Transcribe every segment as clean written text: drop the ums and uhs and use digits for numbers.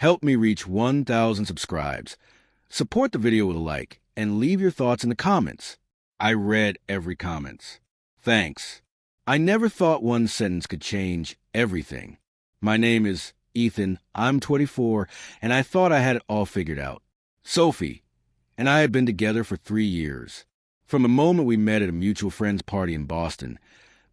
Help me reach 1,000 subscribes. Support the video with a like and leave your thoughts in the comments. I read every comment. Thanks. I never thought one sentence could change everything. My name is Ethan, I'm 24, and I thought I had it all figured out. Sophie and I had been together for 3 years. From the moment we met at a mutual friend's party in Boston,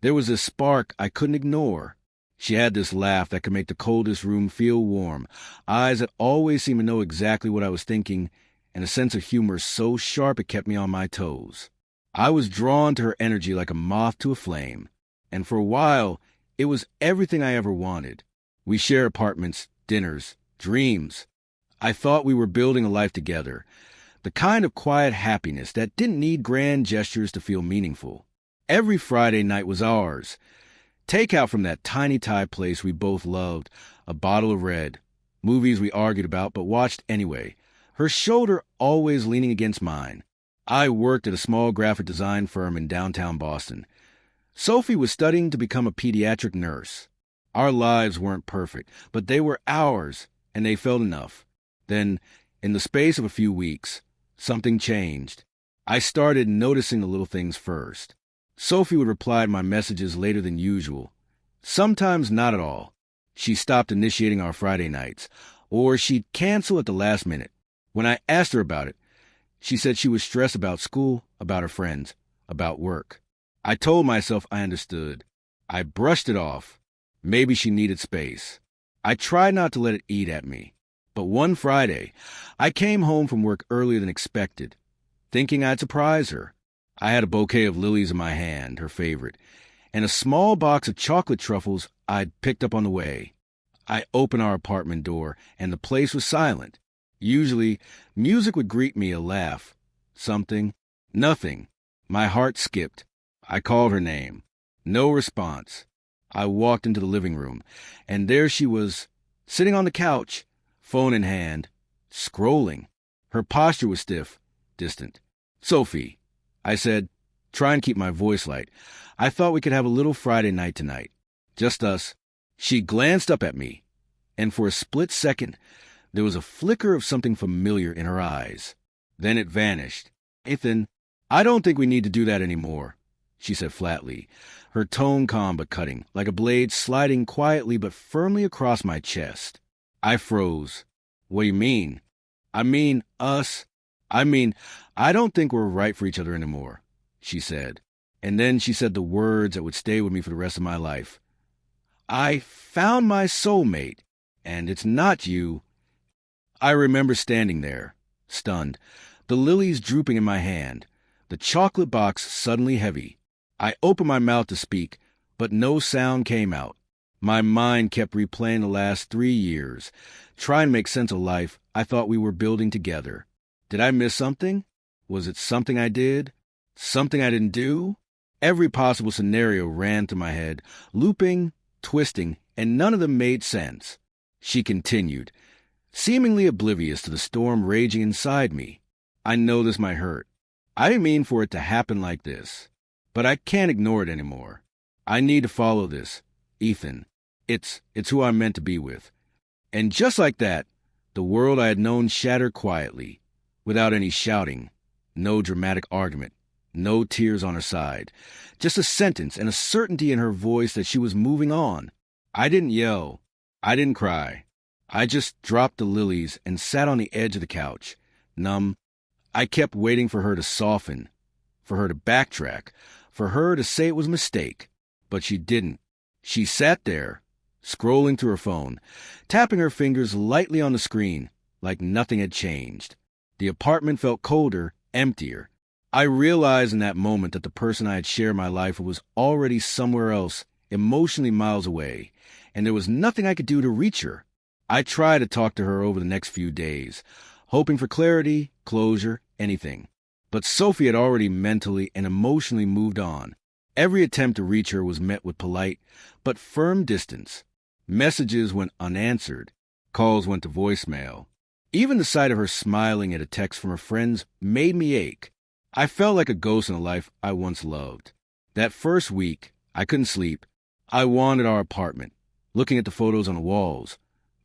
there was this spark I couldn't ignore. She had this laugh that could make the coldest room feel warm, eyes that always seemed to know exactly what I was thinking, and a sense of humor so sharp it kept me on my toes. I was drawn to her energy like a moth to a flame, and for a while, it was everything I ever wanted. We shared apartments, dinners, dreams. I thought we were building a life together, the kind of quiet happiness that didn't need grand gestures to feel meaningful. Every Friday night was ours. Takeout from that tiny Thai place we both loved, a bottle of red, movies we argued about but watched anyway, her shoulder always leaning against mine. I worked at a small graphic design firm in downtown Boston. Sophie was studying to become a pediatric nurse. Our lives weren't perfect, but they were ours, and they felt enough. Then, in the space of a few weeks, something changed. I started noticing the little things first. Sophie would reply to my messages later than usual. Sometimes not at all. She stopped initiating our Friday nights, or she'd cancel at the last minute. When I asked her about it, she said she was stressed about school, about her friends, about work. I told myself I understood. I brushed it off. Maybe she needed space. I tried not to let it eat at me. But one Friday, I came home from work earlier than expected, thinking I'd surprise her. I had a bouquet of lilies in my hand, her favorite, and a small box of chocolate truffles I'd picked up on the way. I opened our apartment door, and the place was silent. Usually, music would greet me, a laugh. Something. Nothing. My heart skipped. I called her name. No response. I walked into the living room, and there she was, sitting on the couch, phone in hand, scrolling. Her posture was stiff, distant. Sophie, I said, trying to keep my voice light. I thought we could have a little Friday night tonight. Just us. She glanced up at me, and for a split second, there was a flicker of something familiar in her eyes. Then it vanished. Ethan, I don't think we need to do that anymore, she said flatly, her tone calm but cutting, like a blade sliding quietly but firmly across my chest. I froze. What do you mean? I mean, us. I don't think we're right for each other anymore, she said. And then she said the words that would stay with me for the rest of my life. I found my soulmate, and it's not you. I remember standing there, stunned, the lilies drooping in my hand, the chocolate box suddenly heavy. I opened my mouth to speak, but no sound came out. My mind kept replaying the last 3 years, trying to make sense of life I thought we were building together. Did I miss something? Was it something I did? Something I didn't do? Every possible scenario ran through my head, looping, twisting, and none of them made sense. She continued, seemingly oblivious to the storm raging inside me. I know this might hurt. I didn't mean for it to happen like this. But I can't ignore it anymore. I need to follow this. Ethan. It's who I'm meant to be with. And just like that, the world I had known shattered quietly, without any shouting, no dramatic argument, no tears on her side, just a sentence and a certainty in her voice that she was moving on. I didn't yell. I didn't cry. I just dropped the lilies and sat on the edge of the couch, numb. I kept waiting for her to soften, for her to backtrack, for her to say it was a mistake. But she didn't. She sat there, scrolling through her phone, tapping her fingers lightly on the screen, like nothing had changed. The apartment felt colder, emptier. I realized in that moment that the person I had shared my life with was already somewhere else, emotionally miles away, and there was nothing I could do to reach her. I tried to talk to her over the next few days, hoping for clarity, closure, anything. But Sophie had already mentally and emotionally moved on. Every attempt to reach her was met with polite but firm distance. Messages went unanswered. Calls went to voicemail. Even the sight of her smiling at a text from her friends made me ache. I felt like a ghost in a life I once loved. That first week, I couldn't sleep. I wandered our apartment, looking at the photos on the walls,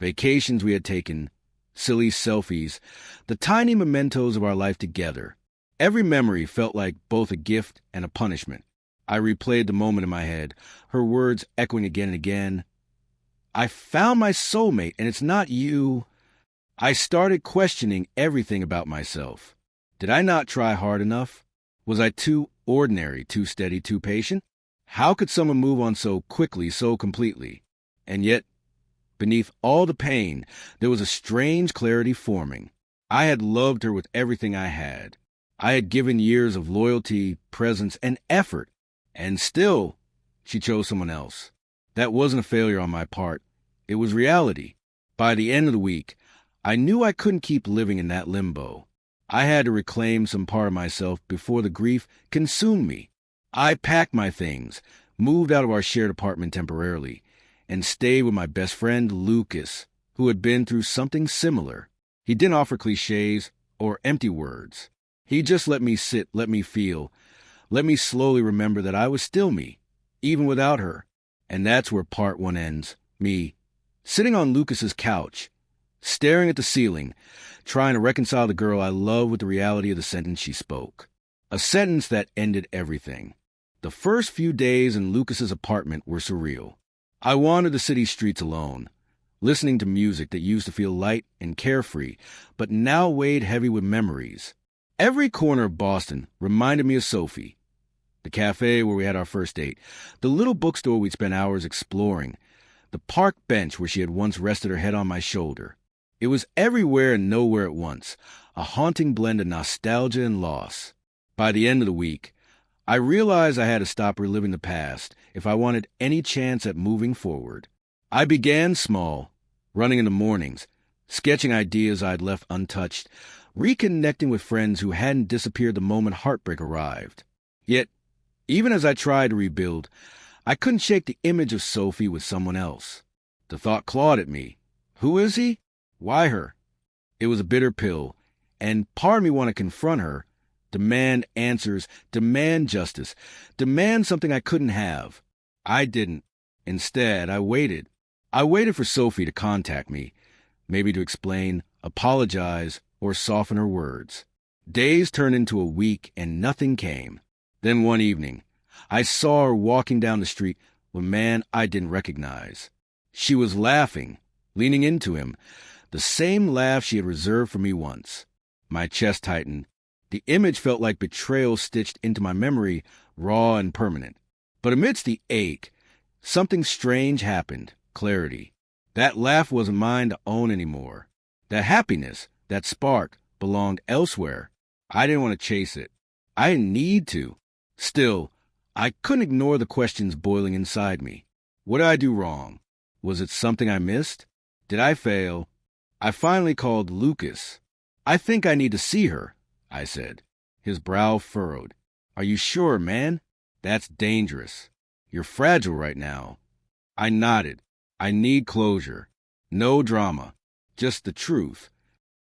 vacations we had taken, silly selfies, the tiny mementos of our life together. Every memory felt like both a gift and a punishment. I replayed the moment in my head, her words echoing again and again. I found my soulmate, and it's not you. I started questioning everything about myself. Did I not try hard enough? Was I too ordinary, too steady, too patient? How could someone move on so quickly, so completely? And yet, beneath all the pain, there was a strange clarity forming. I had loved her with everything I had. I had given years of loyalty, presence, and effort. And still, she chose someone else. That wasn't a failure on my part. It was reality. By the end of the week, I knew I couldn't keep living in that limbo. I had to reclaim some part of myself before the grief consumed me. I packed my things, moved out of our shared apartment temporarily, and stayed with my best friend, Lucas, who had been through something similar. He didn't offer cliches or empty words. He just let me sit, let me feel, let me slowly remember that I was still me, even without her. And that's where part one ends, me, sitting on Lucas's couch, staring at the ceiling, trying to reconcile the girl I love with the reality of the sentence she spoke. A sentence that ended everything. The first few days in Lucas's apartment were surreal. I wandered the city streets alone, listening to music that used to feel light and carefree, but now weighed heavy with memories. Every corner of Boston reminded me of Sophie. The cafe where we had our first date, the little bookstore we'd spent hours exploring, the park bench where she had once rested her head on my shoulder. It was everywhere and nowhere at once, a haunting blend of nostalgia and loss. By the end of the week, I realized I had to stop reliving the past if I wanted any chance at moving forward. I began small, running in the mornings, sketching ideas I'd left untouched, reconnecting with friends who hadn't disappeared the moment heartbreak arrived. Yet, even as I tried to rebuild, I couldn't shake the image of Sophie with someone else. The thought clawed at me. Who is he? Why her? It was a bitter pill, and part of me wanted to confront her, demand answers, demand justice, demand something I couldn't have. I didn't. Instead, I waited. I waited for Sophie to contact me, maybe to explain, apologize, or soften her words. Days turned into a week, and nothing came. Then one evening, I saw her walking down the street with a man I didn't recognize. She was laughing, leaning into him, the same laugh she had reserved for me once. My chest tightened. The image felt like betrayal stitched into my memory, raw and permanent. But amidst the ache, something strange happened, clarity. That laugh wasn't mine to own anymore. That happiness, that spark, belonged elsewhere. I didn't want to chase it. I didn't need to. Still, I couldn't ignore the questions boiling inside me. What did I do wrong? Was it something I missed? Did I fail? I finally called Lucas. I think I need to see her, I said. His brow furrowed. Are you sure, man? That's dangerous. You're fragile right now. I nodded. I need closure. No drama. Just the truth.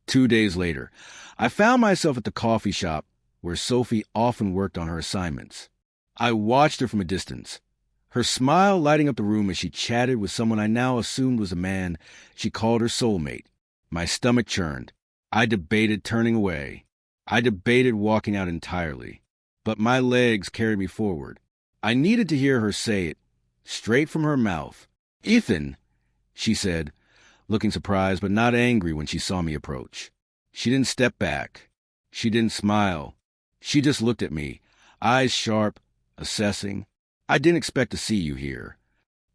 2 days later, I found myself at the coffee shop where Sophie often worked on her assignments. I watched her from a distance, her smile lighting up the room as she chatted with someone I now assumed was a man she called her soulmate. My stomach churned. I debated turning away. I debated walking out entirely. But my legs carried me forward. I needed to hear her say it, straight from her mouth. Ethan, she said, looking surprised but not angry when she saw me approach. She didn't step back. She didn't smile. She just looked at me, eyes sharp, assessing. I didn't expect to see you here.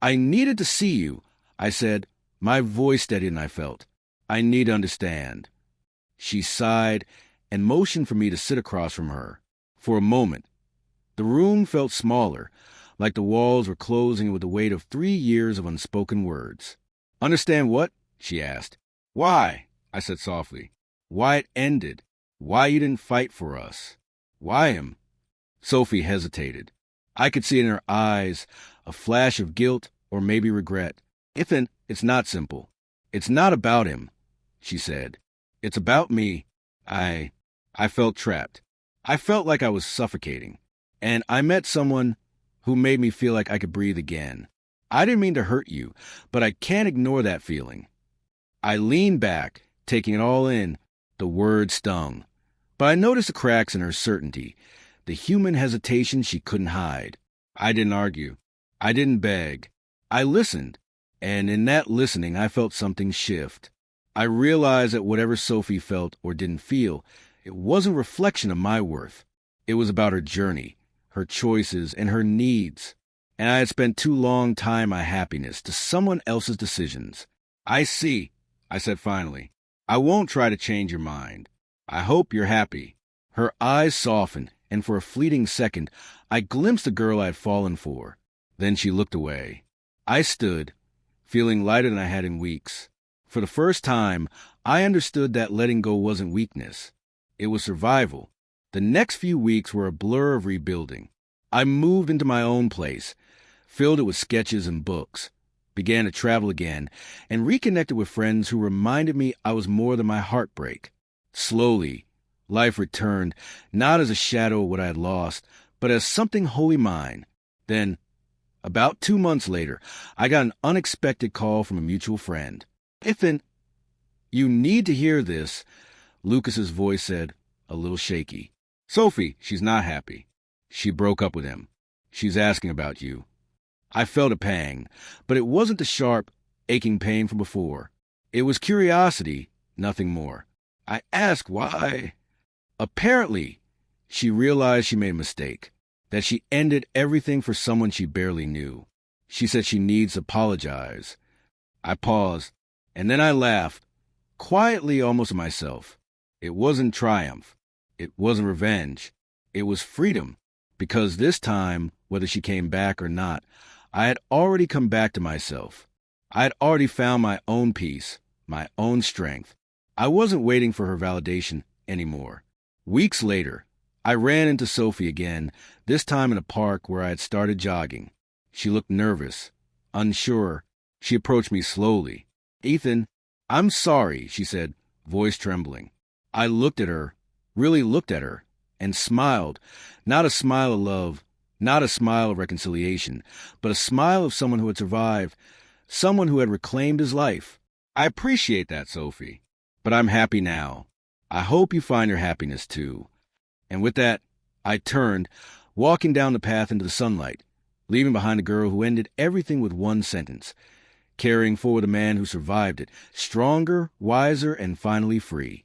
I needed to see you, I said, my voice steadied and I felt. I need to understand. She sighed and motioned for me to sit across from her. For a moment, the room felt smaller, like the walls were closing with the weight of 3 years of unspoken words. Understand what? She asked. Why? I said softly. Why it ended. Why you didn't fight for us. Why him? Sophie hesitated. I could see in her eyes a flash of guilt or maybe regret. Ethan, it's not simple. It's not about him, she said. It's about me. I felt trapped. I felt like I was suffocating. And I met someone who made me feel like I could breathe again. I didn't mean to hurt you, but I can't ignore that feeling. I leaned back, taking it all in. The word stung. But I noticed the cracks in her certainty, the human hesitation she couldn't hide. I didn't argue. I didn't beg. I listened, and in that listening I felt something shift. I realized that whatever Sophie felt or didn't feel, it wasn't a reflection of my worth. It was about her journey, her choices, and her needs. And I had spent too long tying my happiness to someone else's decisions. I see, I said finally. I won't try to change your mind. I hope you're happy. Her eyes softened, and for a fleeting second, I glimpsed the girl I had fallen for. Then she looked away. I stood, feeling lighter than I had in weeks. For the first time, I understood that letting go wasn't weakness. It was survival. The next few weeks were a blur of rebuilding. I moved into my own place, filled it with sketches and books, began to travel again, and reconnected with friends who reminded me I was more than my heartbreak. Slowly, life returned, not as a shadow of what I had lost, but as something wholly mine. Then, about 2 months later, I got an unexpected call from a mutual friend. Ethan, you need to hear this, Lucas's voice said, a little shaky. Sophie, she's not happy. She broke up with him. She's asking about you. I felt a pang, but it wasn't the sharp, aching pain from before. It was curiosity, nothing more. I asked why. Apparently, she realized she made a mistake, that she ended everything for someone she barely knew. She said she needs to apologize. I paused, and then I laughed, quietly almost to myself. It wasn't triumph. It wasn't revenge. It was freedom, because this time, whether she came back or not, I had already come back to myself. I had already found my own peace, my own strength. I wasn't waiting for her validation anymore. Weeks later, I ran into Sophie again, this time in a park where I had started jogging. She looked nervous, unsure. She approached me slowly. Ethan, I'm sorry, she said, voice trembling. I looked at her, really looked at her, and smiled, not a smile of love, not a smile of reconciliation, but a smile of someone who had survived, someone who had reclaimed his life. I appreciate that, Sophie, but I'm happy now. I hope you find your happiness too. And with that, I turned, walking down the path into the sunlight, leaving behind a girl who ended everything with one sentence, carrying forward a man who survived it, stronger, wiser, and finally free.